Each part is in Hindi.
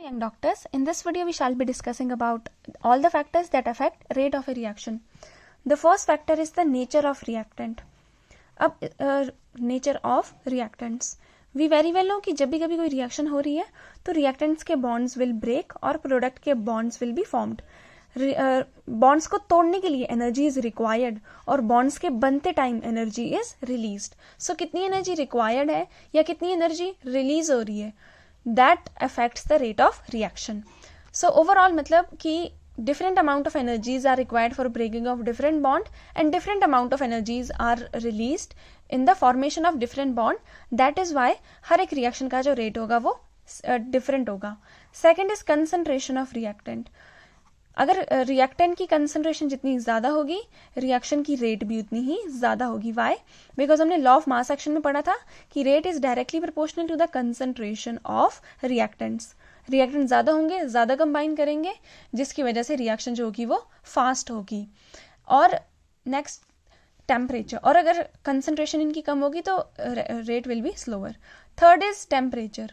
young doctors. In this video we shall be discussing about all the factors that affect rate of a reaction. The first factor is the nature of reactant. अब nature of reactants. We very well know कि जब भी कभी कोई reaction हो रही है तो reactants के bonds will break और product के bonds will be formed. Bonds को तोड़ने के एनर्जी एनर्जी इज रिक्वायर्ड और बॉन्ड्स के बनते टाइम एनर्जी इज रिलीज्ड. सो कितनी एनर्जी रिक्वायर्ड है या कितनी एनर्जी रिलीज हो रही है, that affects the rate of reaction. So overall मतलब कि different amount of energies are required for breaking of different bond and different amount of energies are released in the formation of different bond. That is why हर एक reaction का जो rate होगा वो different होगा. Second is concentration of reactant. अगर रिएक्टेंट की कंसंट्रेशन जितनी ज़्यादा होगी रिएक्शन की रेट भी उतनी ही ज़्यादा होगी. वाई? बिकॉज हमने लॉ ऑफ मास एक्शन में पढ़ा था कि rate is directly proportional to the concentration of reactants. Reactant ज़्यादा होंगे, ज़्यादा कंबाइन करेंगे, जिसकी वजह से रिएक्शन जो होगी वो फास्ट होगी. और नेक्स्ट टेम्परेचर, और अगर कंसंट्रेशन इनकी कम होगी तो rate will B slower. Third is temperature.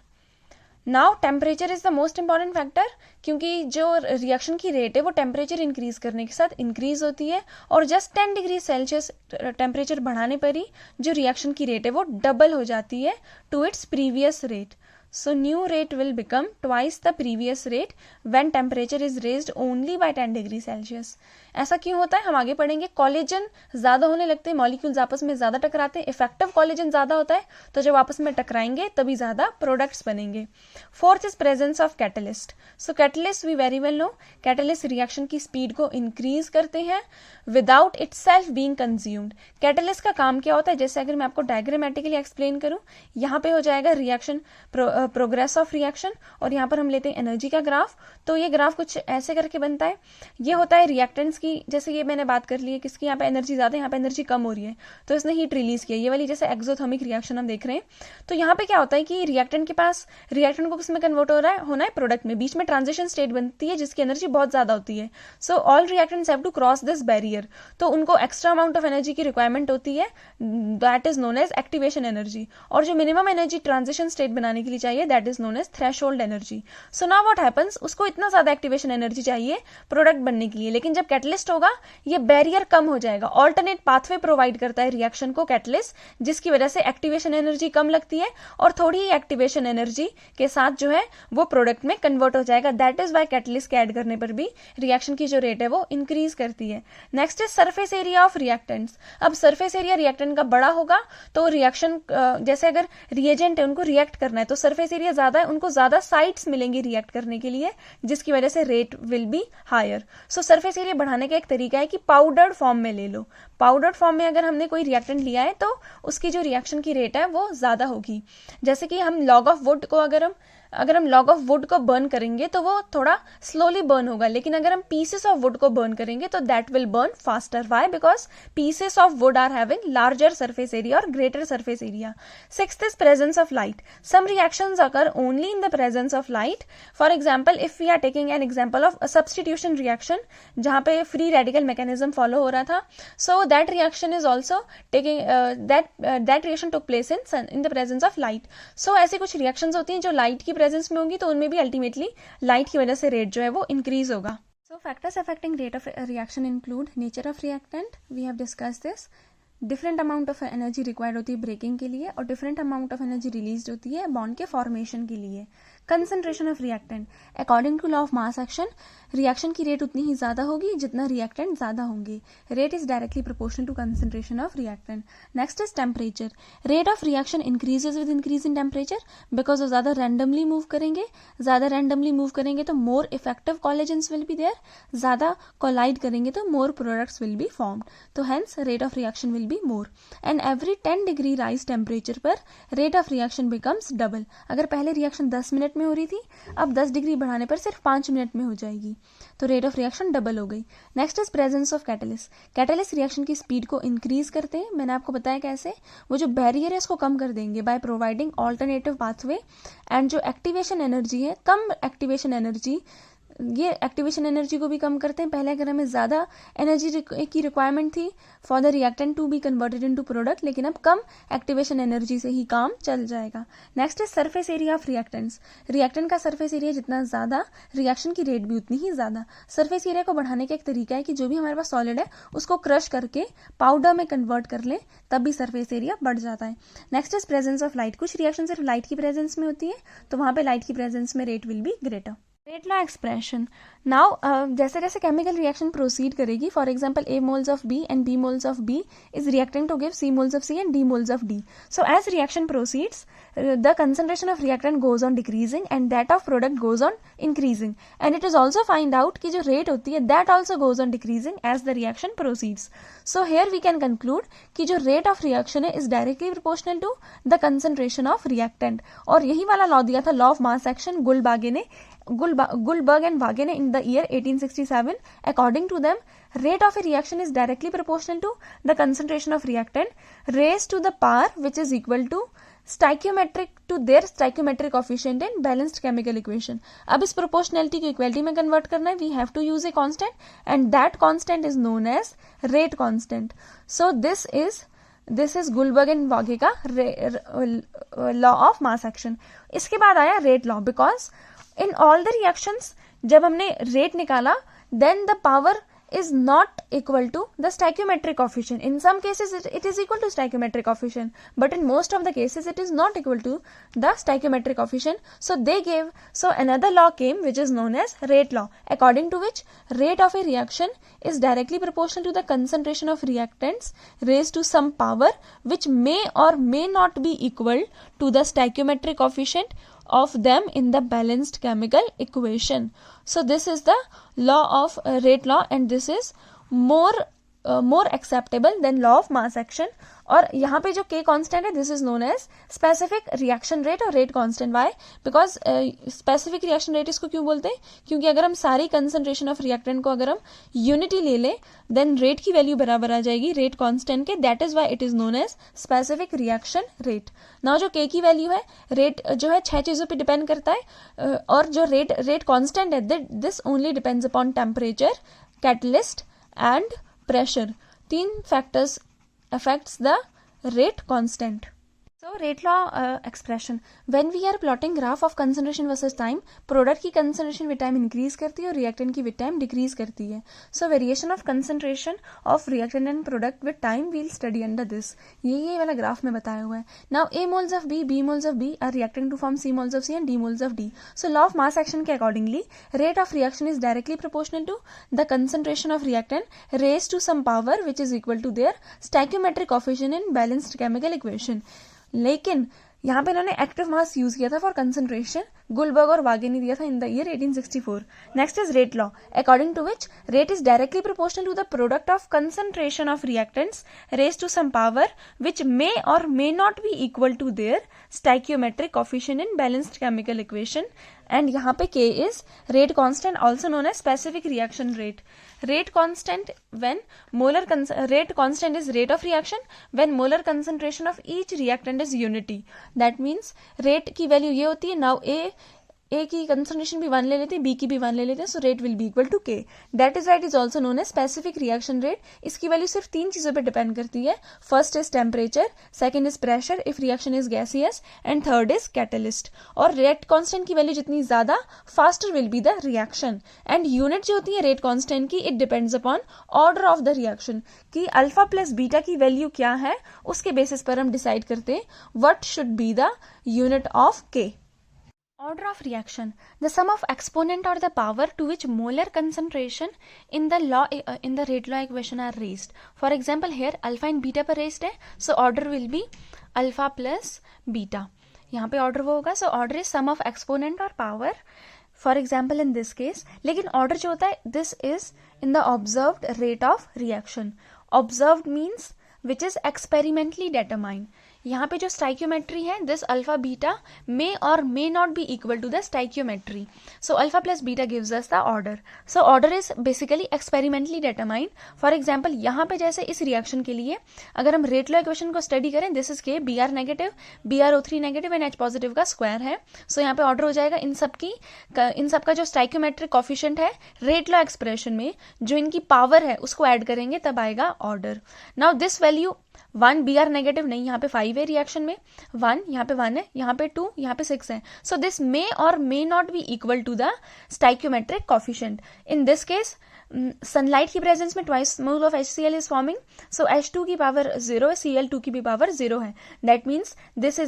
Now temperature is the most important factor, क्योंकि जो रिएक्शन की रेट है वो टेम्परेचर इंक्रीज करने के साथ इंक्रीज होती है और जस्ट 10 डिग्री सेल्सियस टेम्परेचर बढ़ाने पर ही जो रिएक्शन की रेट है वो डबल हो जाती है to its previous rate. So new rate will become twice the previous rate when temperature is raised only by 10 degree Celsius. ऐसा क्यों होता है हम आगे पढ़ेंगे. कोलेजन ज्यादा होने लगते हैं, मॉलिक्यूल्स आपस में ज्यादा टकराते हैं, इफेक्टिव कोलेजन ज्यादा होता है, तो जब आपस में टकराएंगे तभी ज्यादा प्रोडक्ट्स बनेंगे. Fourth is presence of catalyst. So catalyst we very well know, catalyst reaction की स्पीड को इंक्रीज करते हैं without itself being consumed. Catalyst का काम क्या होता है, जैसे अगर मैं आपको डायग्रामेटिकली एक्सप्लेन करूं, यहाँ पे हो जाएगा रिएक्शन प्रोग्रेस ऑफ रिएक्शन और यहाँ पर हम लेते हैं एनर्जी का ग्राफ. तो ये ग्राफ कुछ ऐसे करके बनता है. ये होता है रिएक्टेंट्स की, जैसे ये मैंने बात कर ली है किसकी, यहाँ पे एनर्जी ज्यादा है, यहाँ पे एनर्जी कम हो रही है, तो इसने हीट रिलीज किया. ये वाली जैसे एक्सोथर्मिक रिएक्शन हम देख रहे हैं. तो यहाँ पे क्या होता है कि रिएक्टेंट के पास रिएक्टेंट को किसमें कन्वर्ट हो रहा है, होना है प्रोडक्ट में. बीच में ट्रांजिशन स्टेट बनती है जिसकी एनर्जी बहुत ज्यादा होती है. So all reactants have to cross this barrier, तो उनको एक्स्ट्रा अमाउंट ऑफ एनर्जी की रिक्वायरमेंट होती है, that is known as activation energy. और जो मिनिमम एनर्जी ट्रांजिशन स्टेट बनाने के लिए चाहिए that is known as threshold energy. So now what happens, उसको इतना ज्यादा एक्टिवेशन एनर्जी चाहिए प्रोडक्ट बनने के लिए, लेकिन जब कैटलिस्ट होगा ये बैरियर कम हो जाएगा. ऑल्टरनेट पाथवे प्रोवाइड करता है रिएक्शन को कैटलिस्ट, जिसकी वजह से एक्टिवेशन एनर्जी कम लगती है और थोड़ी ही एक्टिवेशन एनर्जी के साथ जो है वो प्रोडक्ट में कन्वर्ट हो जाएगा. दैट इज वाई कैटलिस्ट के ऐड करने पर भी रिएक्शन की जो रेट है वो इंक्रीज करती है. Next is surface area of reactants. अब सरफेस एरिया रिएक्टेंट का बड़ा होगा तो रिएक्शन जैसे अगर रिएजेंट है उनको रिएक्ट करना है तो सरफेस एरिया ज्यादा है, उनको ज्यादा साइट्स मिलेंगी रिएक्ट करने के लिए, जिसकी वजह से rate will be higher. So surface area बढ़ाने का एक तरीका है कि पाउडर्ड फॉर्म में ले लो. पाउडर्ड फॉर्म में अगर हमने कोई रिएक्टेंट लिया है तो उसकी जो रिएक्शन की रेट है वो ज्यादा होगी. जैसे कि हम लॉग ऑफ वुड को अगर हम लॉग ऑफ वुड को बर्न करेंगे तो वो थोड़ा स्लोली बर्न होगा, लेकिन अगर हम पीसेस ऑफ वुड को बर्न करेंगे तो that will burn faster. Why? Because pieces of wood are having larger surface area और greater surface area. Sixth is presence of light. Some reactions occur only in the presence of light. For example if we are taking an example of substitution reaction जहां पे फ्री रेडिकल मैकेनिज्म फॉलो हो रहा था, so that reaction is also taking that reaction took place in the presence of light. So ऐसी कुछ रिएक्शंस होती हैं जो लाइट की प्रेजेंस में होंगी तो उनमें भी अल्टीमेटली लाइट की वजह से रेट जो है वो इंक्रीज होगा. So factors affecting rate of reaction include nature of reactant, we have discuss this. Different amount of energy required होती है ब्रेकिंग के लिए और different amount of energy release होती है बॉन्ड के फॉर्मेशन के लिए. Concentration of reactant. According to law of mass action reaction की रेट उतनी ही ज्यादा होगी जितना रिएक्टेंट ज्यादा होंगे. Rate is directly proportional to concentration of reactant. Next is temperature. Rate of reaction increases with increase in temperature because वो ज्यादा रैंडमली मूव करेंगे तो more effective collisions will be there. ज्यादा कोलाइड करेंगे तो more products will be formed, तो hence rate of reaction will be more. And every 10 degree rise temperature पर rate of reaction becomes double. अगर पहले रिएक्शन 10 मिनट में हो रही थी, अब 10 डिग्री बढ़ाने पर सिर्फ 5 मिनट में हो जाएगी, तो रेट ऑफ रिएक्शन डबल हो गई. Next is presence of catalyst. Catalyst reaction की स्पीड को इंक्रीज करते हैं. मैंने आपको बताया कैसे, वो जो बैरियर है उसको कम कर देंगे by providing alternative pathway. And जो एक्टिवेशन एनर्जी है, कम एक्टिवेशन एनर्जी ये एक्टिवेशन एनर्जी को भी कम करते हैं। पहले अगर हमें ज़्यादा एनर्जी की रिक्वायरमेंट थी for the reactant to be converted into product, लेकिन अब कम एक्टिवेशन एनर्जी से ही काम चल जाएगा। नेक्स्ट है surface area of reactants. Reactant का सरफेस एरिया जितना ज़्यादा, रिएक्शन की रेट भी उतनी ही ज़्यादा। सरफेस एरिया को बढ़ाने का एक तरीका है कि जो भी हमारे पास सॉलिड है उसको क्रश करके पाउडर में कन्वर्ट कर ले, तब भी सरफेस एरिया बढ़ जाता है। Next is presence of light. कुछ रिएक्शन सिर्फ लाइट की प्रेजेंस में होती है, तो वहाँ पे लाइट की प्रेजेंस में rate will be greater. Rate law expression. Now जैसे जैसे केमिकल रिएक्शन प्रोसीड करेगी, for example A moles of B and B moles of B is reacting to give C moles of C and D moles of D. So as reaction proceeds, the concentration of reactant goes on decreasing and that of product goes on increasing. And it is also find out कि जो rate होती है that also goes on decreasing as the reaction proceeds. So here we can conclude कि जो rate of reaction है is directly proportional to the concentration of reactant. और यही वाला लॉ दिया था, law of mass action, Guldberg and Wagen in the year 1867. According to them, rate of a reaction is directly proportional to the concentration of reactant raised to the power which is equal to their stoichiometric coefficient in balanced chemical equation. अब इस proportionality को equality में convert करना है, we have to use a constant and that constant is known as rate constant. So this is Guldberg and Wagen का law of mass action. इसके बाद आया rate law, because in all the reactions जब हमने rate निकाला, then the power is not equal to the stoichiometric coefficient. In some cases it is equal to stoichiometric coefficient, but in most of the cases it is not equal to the stoichiometric coefficient. So another law came which is known as rate law, according to which rate of a reaction is directly proportional to the concentration of reactants raised to some power which may or may not be equal to the stoichiometric coefficient of them in the balanced chemical equation. So this is the law of rate law and this is more acceptable than law of mass action. और यहाँ पे जो K कांस्टेंट है, this is known as specific reaction rate और rate constant. Why? Because specific reaction rate इसको क्यों बोलते हैं? क्योंकि अगर हम सारी कंसंट्रेशन ऑफ रिएक्टेंट को अगर हम यूनिटी ले लें, देन रेट की वैल्यू बराबर आ जाएगी रेट कांस्टेंट के. That is why it is known as specific reaction rate. Now जो K की वैल्यू है, रेट जो है 6 चीजों पे डिपेंड करता है, और जो रेट कांस्टेंट है this only depends upon temperature, catalyst and pressure. 3 factors affects the rate constant. So rate law expression, when we are plotting graph of concentration versus time, product की concentration with time increase करती है और reactant की with time decrease करती है. So variation of concentration of reactant and product with time we'll study under this. ये वाला graph में बताया हुआ है. Now A moles of B moles of B are reacting to form C moles of C and D moles of D. So law of mass action के accordingly rate of reaction is directly proportional to the concentration of reactant raised to some power which is equal to their stoichiometric coefficient in balanced chemical equation. लेकिन यहाँ पे इन्होंने एक्टिव मास यूज किया था फॉर कंसंट्रेशन. गुलबर्ग और वागे ने दिया था in the year 1864. Next is rate law, according to which rate is directly proportional to the product of concentration of reactants raised to some power which may और may not be equal to their stoichiometric coefficient in balanced chemical equation. And यहाँ पे K is rate constant, also known as specific reaction rate. Rate constant is rate of reaction when molar concentration of each reactant is unity. That means rate की वैल्यू ये होती है. Now A की कंसंट्रेशन भी 1 ले लेते हैं, B की भी 1 ले लेते हैं, so rate will be equal to K. That is right is also known as specific reaction rate. इसकी वैल्यू सिर्फ 3 चीजों पे डिपेंड करती है. First is temperature, second is pressure if reaction is gaseous, and third is catalyst. और रेट कांस्टेंट की वैल्यू जितनी ज्यादा, faster will be the reaction. And unit जो होती है रेट कांस्टेंट की, it depends upon order of the reaction, कि अल्फा प्लस बीटा की वैल्यू क्या है, उसके बेसिस पर हम डिसाइड करते हैं what should be the unit of K. Order of reaction, the sum of exponent or the power to which molar concentration in the rate law equation are raised. For example here alpha and beta पर raised है, so order will be alpha plus beta. यहाँ पे order वो होगा, so order is sum of exponent or power. For example in this case, लेकिन order जो होता है this is in the observed rate of reaction. Observed means which is experimentally determined. यहाँ पे जो स्टाइक्योमेट्री है, दिस अल्फा बीटा मे और may not be equal to the stoichiometry. So alpha plus beta gives us the order. So order is basically experimentally determined. For example यहाँ पे जैसे इस रिएक्शन के लिए अगर हम रेट लॉ इक्वेशन को स्टडी करें, this is K B R negative, BrO3 negative and H positive का स्क्वायर है. सो यहाँ पे ऑर्डर हो जाएगा इन सब का जो स्टाइक्योमेट्रिक कॉफिशिएंट है रेट लॉ एक्सप्रेशन में, जो इनकी पावर है उसको ऐड करेंगे तब आएगा order. Now this value 1 Br negative नहीं, यहाँ पे 5 है रिएक्शन में, 1 यहाँ पे 1 है, यहाँ पे 2, यहाँ पे 6 है. सो दिस मे और may not be equal to the stoichiometric coefficient. In this case sunlight की प्रेजेंस में twice mole of HCl is forming. So H2 की पावर 0 है, Cl2 की भी पावर 0 है. That means this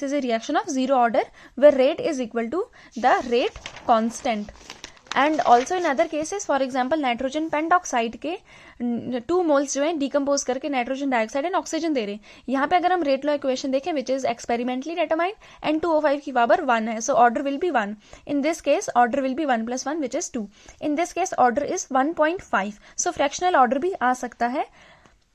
is a reaction of zero order where rate is equal to the rate constant. And also in other cases, for example nitrogen pentoxide के 2 मोल्स जो है डिकम्पोज करके नाइट्रोजन डाइऑक्साइड एंड ऑक्सीजन दे रहे हैं. यहाँ पे अगर हम रेट लॉ इक्वेशन देखें which is experimentally determined and 2O5 की पावर 1 है. So order will be 1. In this case order will be 1 + 1 which is 2. In this case order is 1.5. So fractional order भी आ सकता है.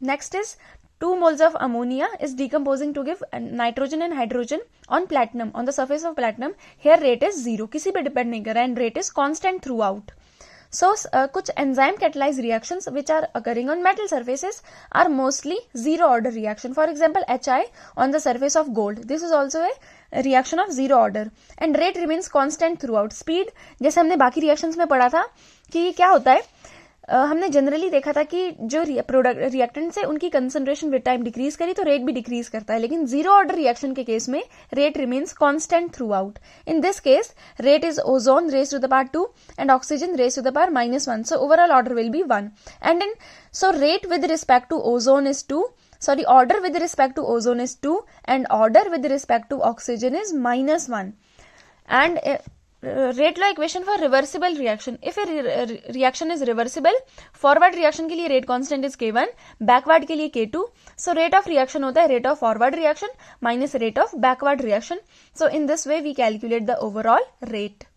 Next is 2 moles of ammonia is decomposing to give nitrogen and hydrogen on platinum, on the surface of platinum. Here rate is 0, किसी पे डिपेंड नहीं कर रहा है, and rate is constant throughout. So कुछ enzyme catalyzed reactions which are occurring on metal surfaces are mostly zero order reaction. For example, HI on the surface of gold. This is also a reaction of zero order and rate remains constant throughout. Speed जैसे हमने बाकी reactions में पढ़ा था कि क्या होता है, हमने जनरली देखा था कि जो प्रोडक्ट रिएक्टेंट्स है उनकी कंसंट्रेशन विद टाइम डिक्रीज करी तो रेट भी डिक्रीज करता है, लेकिन जीरो ऑर्डर रिएक्शन के केस में rate remains constant throughout. In this case rate is ozone raise to the power 2 and oxygen raise to the power -1. So overall order will be 1. And in so rate with respect to ozone is 2. Order with respect to ozone is 2 and order with respect to oxygen is -1. And rate law equation for reversible reaction. If a reaction is reversible, forward reaction के लिए rate constant is K1, backward के लिए K2. So rate of reaction होता है rate of forward reaction minus rate of backward reaction. So in this way we calculate the overall rate.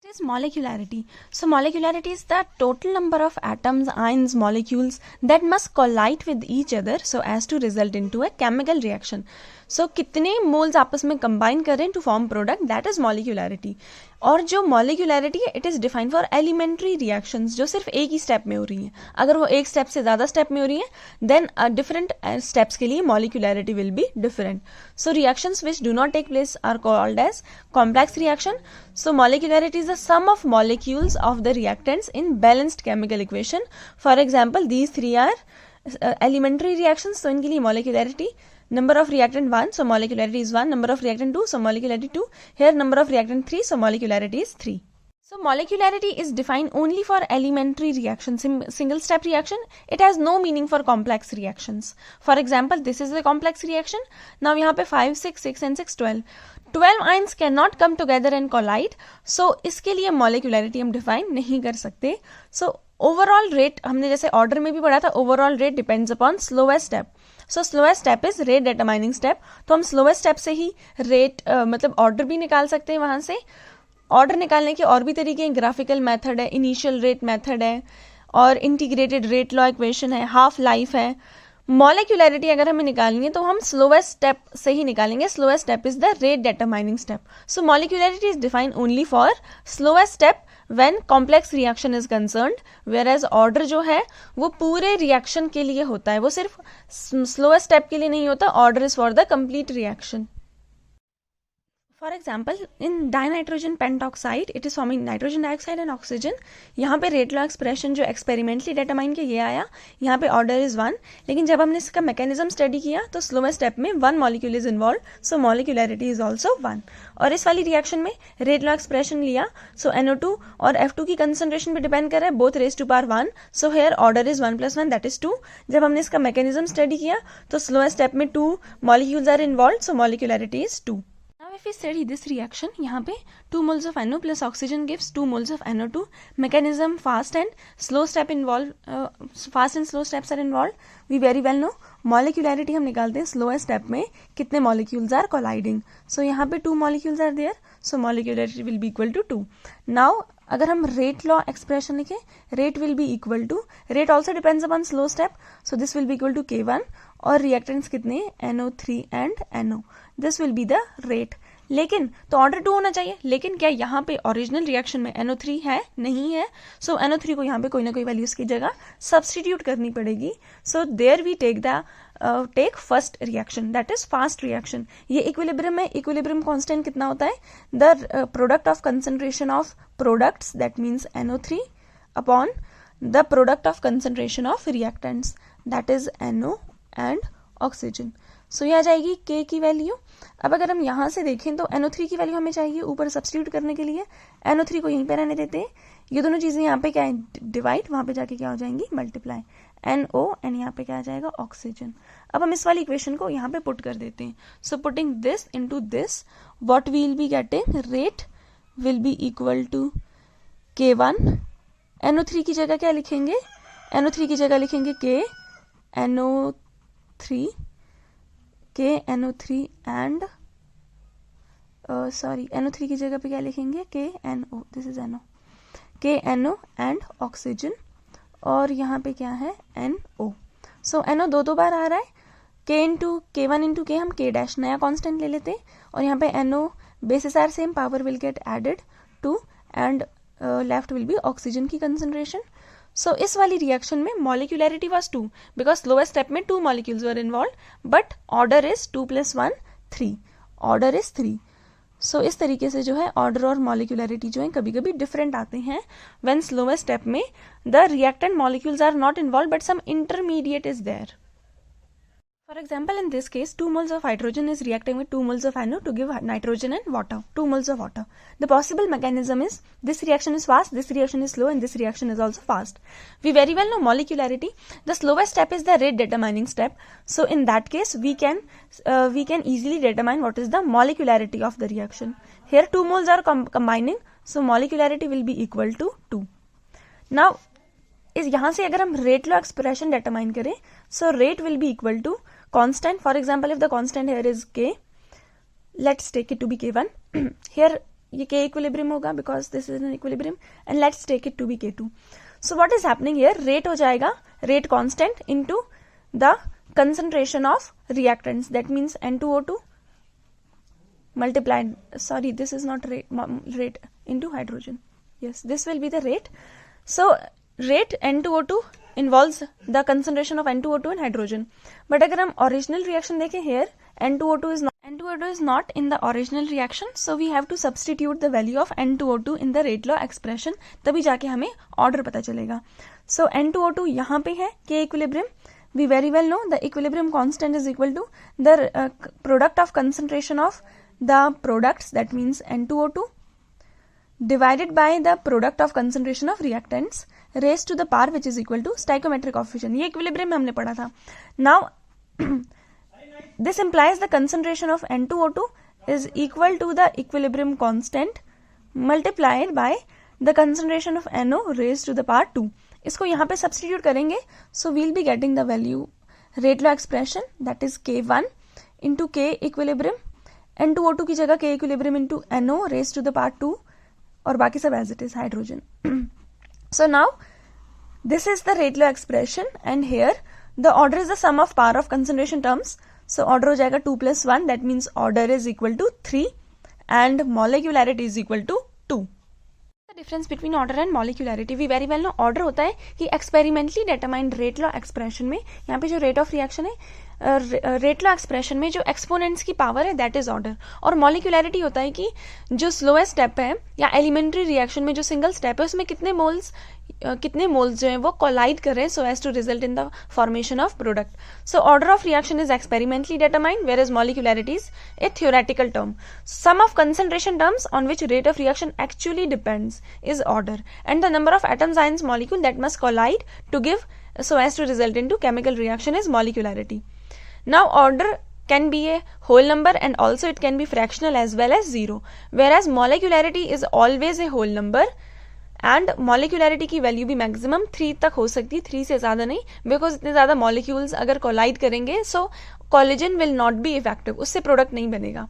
It is molecularity. So molecularity is the total number of atoms, ions, molecules that must collide with each other so as to result into a chemical reaction. So कितने मोल्स आपस में कंबाइन करें to form product, that is molecularity. और जो मॉलिक्यूलैरिटी है it is defined for elementary reactions जो सिर्फ एक ही स्टेप में हो रही हैं. अगर वो एक स्टेप से ज्यादा स्टेप में हो रही है देन डिफरेंट स्टेप्स के लिए molecularity will be different. So reactions which do not take place are called as complex reaction. So molecularity is the sum of molecules of the reactants in balanced chemical equation. For example, these three are elementary reactions. So इनके लिए molecularity, number of reactant 1, so molecularity is 1. Number of reactant 2, so molecularity 2. Here number of reactant 3, so molecularity is 3. So molecularity is defined only for elementary reactions. Single step reaction, it has no meaning for complex reactions. For example, this is a complex reaction. Now यहाँ पे 5, 6, 6 and 6, 12. 12 ions cannot come together and collide. So इसके लिए molecularity हम define नहीं कर सकते. So overall rate हमने जैसे order में भी पढ़ा था, overall rate depends upon slowest step. So slowest step is rate determining step. तो हम slowest step से ही rate मतलब order भी निकाल सकते हैं वहाँ से. ऑर्डर निकालने के और भी तरीके हैं, ग्राफिकल मेथड है, इनिशियल रेट मेथड है और इंटीग्रेटेड रेट लॉ इक्वेशन है, हाफ लाइफ है. मॉलिक्यूलैरिटी अगर हमें निकालनी है तो हम स्लोएस्ट स्टेप से ही निकालेंगे. Slowest step is the rate determining step. So molecularity is defined only for slowest step when complex reaction is concerned, whereas order जो है वो पूरे रिएक्शन के लिए होता है, वो सिर्फ स्लोएस्ट स्टेप के लिए नहीं होता. Order is for the complete reaction. For example in dinitrogen pentoxide it is forming nitrogen dioxide and oxygen. यहाँ पे रेट लॉ एक्सप्रेशन जो एक्सपेरिमेंटली डिटरमाइन किया ये आया, यहाँ पे ऑर्डर इज 1. लेकिन जब हमने इसका मैकेनिज्म स्टडी किया तो स्लोएस्ट स्टेप में 1 molecule is involve, so molecularity is also 1. और इस वाली रिएक्शन में रेट लॉ एक्सप्रेशन लिया, सो NO2 और F2 की कंसंट्रेशन पे डिपेंड कर रहा है, both raise to power 1. So here order is 1 + 1 that is 2. जब हमने इसका मैकेनिज्म स्टडी किया तो स्लोएस्ट स्टेप में 2 molecules are involve, so molecularity is 2. If we study this reaction, यहाँ पे 2 moles of NO plus oxygen gives 2 moles of NO2. Mechanism fast and slow step involved. Fast and slow steps are involved. We very well know. Molecularity हम निकालते हैं slowest step में कितने molecules are colliding. So यहाँ पे 2 molecules are there. So molecularity will be equal to 2. Now अगर हम rate law expression लिखें, rate will be equal to, rate also depends upon slow step. So this will be equal to K1 और रिएक्टेंट्स कितने, NO3 and NO. This will be the rate. लेकिन तो ऑर्डर 2 होना चाहिए, लेकिन क्या यहाँ पे ओरिजिनल रिएक्शन में NO3 है, नहीं है. सो NO3 को यहाँ पे कोई ना कोई वैल्यू इसकी जगह सब्सटीट्यूट करनी पड़ेगी. So there we take first reaction, that is fast reaction. ये इक्विलिब्रियम में इक्विलिब्रियम कांस्टेंट कितना होता है, the product of concentration of products that means NO3 upon the product of concentration of reactants that is NO and oxygen. सो ये आ जाएगी K की वैल्यू. अब अगर हम यहाँ से देखें तो NO3 की वैल्यू हमें चाहिए ऊपर सब्स्टिट्यूट करने के लिए. NO3 को यहीं पे रहने देते हैं. ये दोनों चीजें यहाँ पे क्या है, डिवाइड, वहां पे जाके क्या हो जाएंगी, मल्टीप्लाई. NO एंड यहाँ पे क्या आ जाएगा, ऑक्सीजन. अब हम इस वाली इक्वेशन को यहाँ पे पुट कर देते हैं. सो putting this into this, what we will be getting, rate will be equal to K1. NO3 की जगह क्या लिखेंगे, NO3 की जगह लिखेंगे K NO3 एंड NO3 की जगह पे क्या लिखेंगे, KNO. This is NO. KNO and oxygen. और यहाँ पे क्या है, NO. सो NO दो बार आ रहा है. K1 इंटू K हम K डैश नया कांस्टेंट ले लेते हैं. और यहाँ पे NO basis are same, power will get added to and left will be oxygen की कंसंट्रेशन. सो इस वाली रिएक्शन में molecularity was 2 because lowest step में 2 molecules were involve, but order is 2 + 1 3. Order is 3. सो इस तरीके से जो है ऑर्डर और मॉलिक्यूलैरिटी जो है कभी कभी डिफरेंट आते हैं व्हेन स्लोएस्ट स्टेप में the reactant molecules are not involve but some intermediate is there. For example, in this case, 2 moles of hydrogen is reacting with 2 moles of NO to give nitrogen and water, 2 moles of water. The possible mechanism is this reaction is fast, this reaction is slow, and this reaction is also fast. We very well know molecularity. The slowest step is the rate determining step. So in that case, we can easily determine what is the molecularity of the reaction. Here 2 moles are combining, so molecularity will be equal to 2. Now, इस यहाँ से अगर हम रेट लॉ एक्सप्रेशन डिटरमाइन करें, so rate will be equal to constant. For example, if the constant here is K, let's take it to be K1. Here ये K इक्विलिब्रियम होगा because this is an equilibrium, and let's take it to be K2. So what is happening here, rate हो जाएगा rate constant into the concentration of reactants that means N2O2 multiplied, sorry, this is not rate into hydrogen. Yes, this will be the rate. So rate N2O2 involves the concentration of N2O2 and hydrogen. But अगर हम original reaction देखें here, N2O2 is not in the original reaction, so we have to substitute the value of N2O2 in the rate law expression. तभी जाके हमें order पता चलेगा. So N2O2 यहाँ पे है K equilibrium. We very well know the equilibrium constant is equal to the product of concentration of the products, that means N2O2, divided by the product of concentration of reactants raised to the power which is equal to stoichiometric coefficient. ये equilibrium में हमने पढ़ा था. Now this implies the concentration of N2O2 is equal to the equilibrium constant multiplied by the concentration of NO raised to the power 2. इसको यहाँ पे substitute करेंगे, so we'll be getting the value rate law expression, that is K1 into K equilibrium, N2O2 की जगह K equilibrium into NO raised to the power 2, और बाकी सब as it is hydrogen. So now this is the rate law expression, and here the order is the sum of power of concentration terms. So order हो जाएगा 2 + 1, that means order is equal to 3 and molecularity is equal to 2. The difference between order and molecularity, we very well know order होता है कि experimentally determined rate law expression में, यहाँ पे जो rate of reaction है, रेट लॉ एक्सप्रेशन में जो एक्सपोनेंट्स की पावर है दैट इज ऑर्डर, और मॉलिक्यूलैरिटी होता है कि जो स्लोएस्ट स्टेप है या एलिमेंट्री रिएक्शन में जो सिंगल स्टेप है उसमें कितने मोल्स जो है वो कोलाइड कर रहे हैं so as to result in the formation of product. So order of reaction is experimentally determined whereas molecularity is a theoretical term. Sum of concentration terms on which rate of reaction actually depends is order, and the number of atoms ions molecule that must collide to give so as to result into chemical reaction is molecularity. Now order can be a whole number and also it can be fractional as well as 0, whereas molecularity is always a whole number and molecularity की वैल्यू भी मैक्सिमम 3 तक हो सकती है, 3 से ज्यादा नहीं, बिकॉज इतने ज्यादा मॉलिक्यूल्स अगर कोलाइड करेंगे so collision will not be effective, उससे प्रोडक्ट नहीं बनेगा.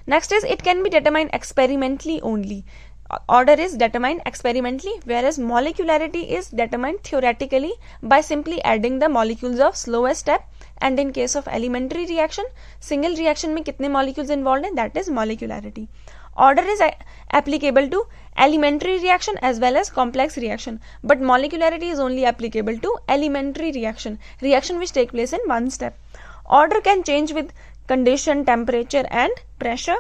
Next is it can be determined experimentally only. Order is determined experimentally, whereas molecularity is determined theoretically by simply adding the molecules of slowest step and in case of elementary reaction, single reaction में कितने मॉलिक्यूल्स इन्वॉल्व हैं, that is molecularity. Order is applicable to elementary reaction as well as complex reaction, but molecularity is only applicable to elementary reaction which take place in one step. Order can change with condition, temperature and pressure.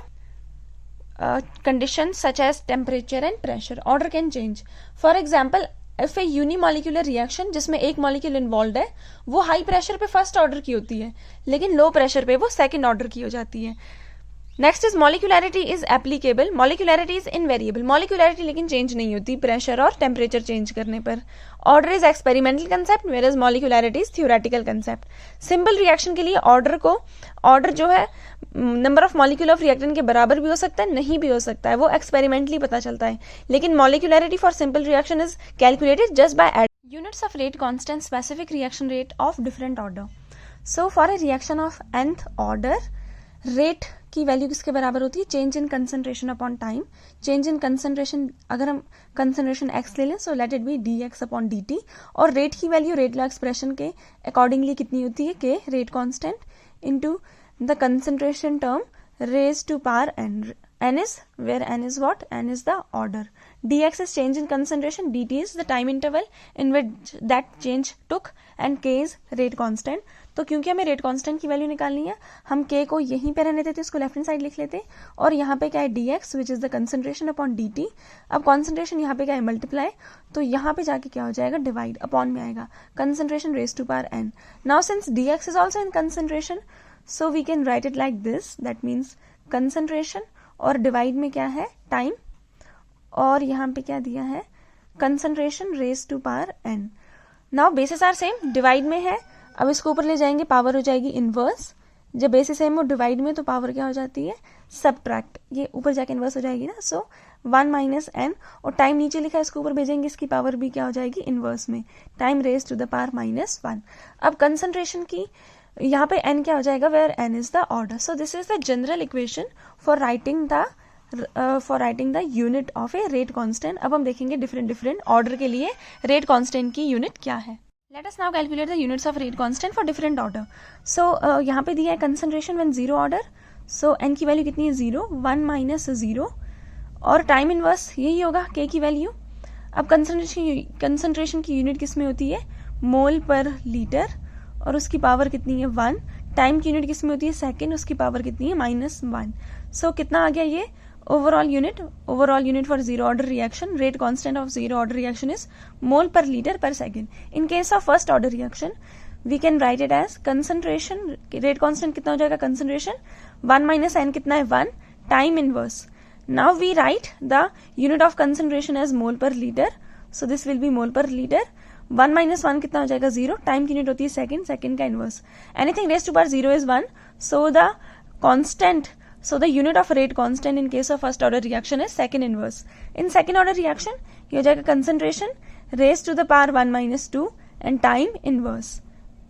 Conditions such as temperature and pressure, order can change. For example, if a unimolecular reaction जिसमें एक मॉलिक्यूल इन्वॉल्व है, वो हाई प्रेशर पे फर्स्ट ऑर्डर की होती है, लेकिन लो प्रेशर पे वो सेकेंड ऑर्डर की हो जाती है. Next is molecularity is applicable. Molecularity is invariable. Molecularity लेकिन चेंज नहीं होती प्रेशर और टेम्परेचर चेंज करने पर. Order is experimental concept whereas molecularity is theoretical concept. Simple reaction के लिए ऑर्डर जो है number of molecule of reactant के बराबर भी हो सकता है, नहीं भी हो सकता है, वो एक्सपेरिमेंटली पता चलता है. लेकिन molecularity for simple reaction is calculated just by adding units of rate constant specific reaction rate of different order. So for a reaction of nth order, rate की वैल्यू किसके बराबर होती है, change in concentration upon time. Change in concentration, अगर हम कंसंट्रेशन x ले लें, so let it be dx upon dt. और रेट की वैल्यू रेट लॉ एक्सप्रेशन के अकॉर्डिंगली कितनी होती है, k rate constant into the concentration term raised to power n. N is where n is what? N is the order. dx is change in concentration, dt is the time interval in which that change took, and k is rate constant. तो क्योंकि हमें रेट कांस्टेंट की वैल्यू निकालनी है, हम k को यहीं पे रहने देते, इसको लेफ्ट हैंड साइड लिख लेते, और यहाँ पे क्या है dx which is the concentration upon dt. अब कॉन्सेंट्रेशन यहाँ पे क्या है, मल्टीप्लाई, तो यहाँ पे जाके क्या हो जाएगा, डिवाइड, अपॉन में आएगा concentration raise to power n. Now since dx is also in concentration, so we can write it like this, that means concentration, और डिवाइड में क्या है, टाइम, और यहाँ पे क्या दिया है, concentration raised to power n. Now basis are same, divide में है, अब इसको ऊपर ले जाएंगे, पावर हो जाएगी इनवर्स. जब बेसिस सेम हो डिवाइड में, तो पावर क्या हो जाती है, सब्ट्रैक्ट, ये ऊपर जाके इनवर्स हो जाएगी ना, सो 1 माइनस n, और टाइम नीचे लिखा है, इसको ऊपर भेजेंगे, इसकी पावर भी क्या हो जाएगी, इनवर्स में, time raise to the power -1. अब कंसंट्रेशन की यहाँ पे n क्या हो जाएगा, where n is the order. So this is the general equation for writing the unit of a rate constant. अब हम देखेंगे डिफरेंट ऑर्डर के लिए रेट कांस्टेंट की यूनिट क्या है. Let us now calculate the units of rate constant for different order. So यहाँ पे दिया है concentration when 0 order, so n की वैल्यू कितनी है, 0, 1 माइनस 0, और टाइम इनवर्स यही होगा k की वैल्यू. अब कंसंट्रेशन की यूनिट किस में होती है, मोल पर लीटर, और उसकी पावर कितनी है, 1. टाइम की यूनिट किसमें होती है, सेकेंड, उसकी पावर कितनी है, -1. सो कितना आ गया ये overall unit for zero order reaction. Rate constant of zero order reaction is mole per litre per second. In case of first order reaction we can write it as concentration, rate constant कितना हो जाएगा, कंसंट्रेशन 1 माइनस n कितना है, 1, time inverse. Now we write the unit of concentration as mole per litre, so this will be mole per litre. 1 minus 1 कितना हो जाएगा, 0, टाइम की यूनिट होती है सेकेंड का inverse. Anything raise to power 0 is 1, so the unit of rate constant in case of first order reaction is second inverse. In second order reaction ये हो जाएगा concentration raise to the power 1 minus 2 and time inverse,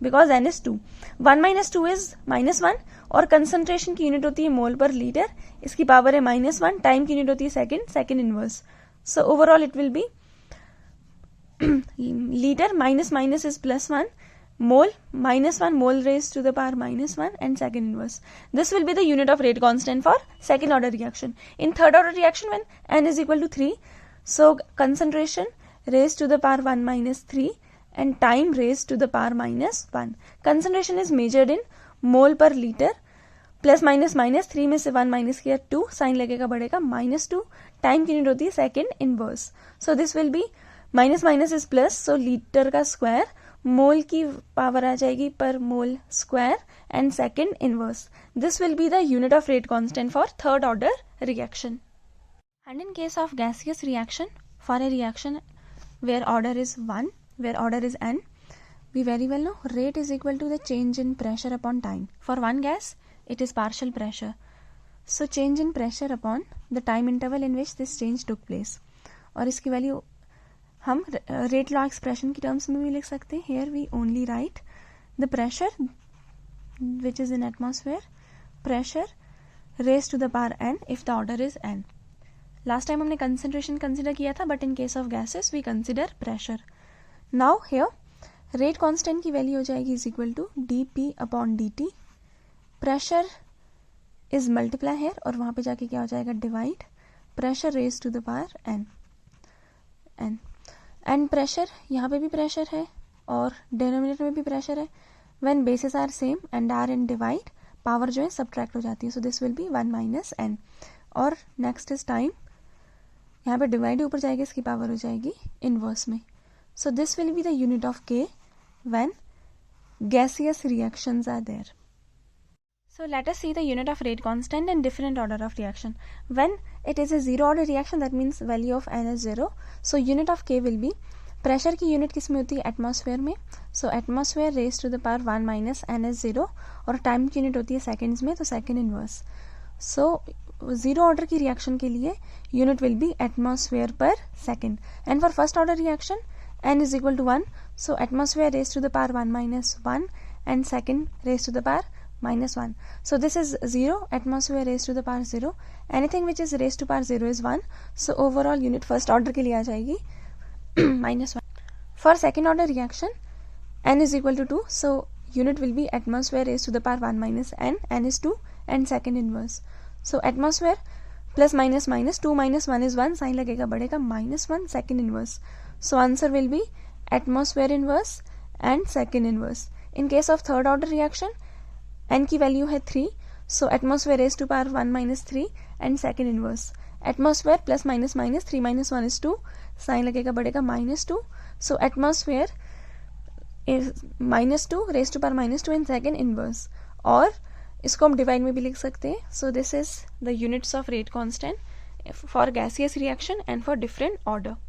because n is 2. 1 minus 2 is -1, और कंसंट्रेशन की यूनिट होती है मोल पर लीटर, इसकी पावर है -1, टाइम की यूनिट होती है second inverse. So overall it will be liter minus is +1, mole -1, mole raised to the power -1, and second inverse. This will be the unit of rate constant for second order reaction. In third order reaction, when n is equal to 3, so concentration raised to the power 1 minus 3 and time raised to the power -1. Concentration is measured in mole per liter. Plus minus 3 में से 1 माइनस किया 2, साइन लगेगा बढ़ेगा -2, टाइम की यूनिट होती है second inverse. So this will be minus is plus, so litre का स्क्वायर, मोल की पावर आ जाएगी per mole square, and second inverse. This will be the unit of rate constant for third order reaction. And in case of gaseous reaction, for a reaction where order is 1, where order is n, we very well know rate is equal to the change in pressure upon time. For one gas it is partial pressure, so change in pressure upon the time interval in which this change took place. और इसकी वैल्यू हम रेट लॉ एक्सप्रेशन की टर्म्स में भी लिख सकते हैं. Here we only write the pressure which is in atmosphere, pressure raise to the power n if the order is n. Last time हमने कंसंट्रेशन कंसिडर किया था, but in case of gases we consider pressure. Now here rate constant की वैल्यू हो जाएगी is equal to dp upon dt. Pressure is multiply है और वहाँ पे जाके क्या हो जाएगा divide pressure raise to the power n. And pressure यहाँ पे भी प्रेशर है और डिनोमिनेटर में भी प्रेशर है. When basis are same and are in divide, power जो है सब्ट्रैक्ट हो जाती है. So this will be 1 minus n. और नेक्स्ट इज टाइम. यहाँ पे डिवाइड ऊपर जाएगी, इसकी पावर हो जाएगी इनवर्स में. सो this will be the unit of k when gaseous reactions are there. So let us see the unit of rate constant and different order of reaction. When it is a zero order reaction, that means value of n is 0. So unit of k will be, pressure की यूनिट किस में होती है एटमॉस्फेयर में. सो atmosphere raised to the power 1 minus n is 0. और टाइम की यूनिट होती है सेकेंड्स में, तो second inverse. So zero order की रिएक्शन के लिए यूनिट विल बी एटमॉस्फेयर पर second. And for first order reaction n is equal to 1. So atmosphere raised to the power 1 minus 1 and second raised to the power minus 1. So this is 0, atmosphere raised to the power 0. Anything which is raised to power 0 is 1. So overall unit first order के लिए आ जाएगी minus 1. For second order reaction, n is equal to 2. So unit will be atmosphere raised to the power 1 minus n is 2 and second inverse. So atmosphere plus minus minus 2 minus 1 is 1, sign लगेगा बढ़ेगा minus 1 second inverse. So answer will be atmosphere inverse and second inverse. In case of third order reaction, n की value है 3. So atmosphere raised to power 1 minus 3 and second inverse. Atmosphere plus minus minus 3 minus 1 is 2. Sign लगेगा बढ़ेगा minus 2. So atmosphere is minus 2 raised to power minus 2 and second inverse. और इसको हम डिवाइड में भी लिख सकते हैं. So this is the units of rate constant for gaseous reaction and for different order.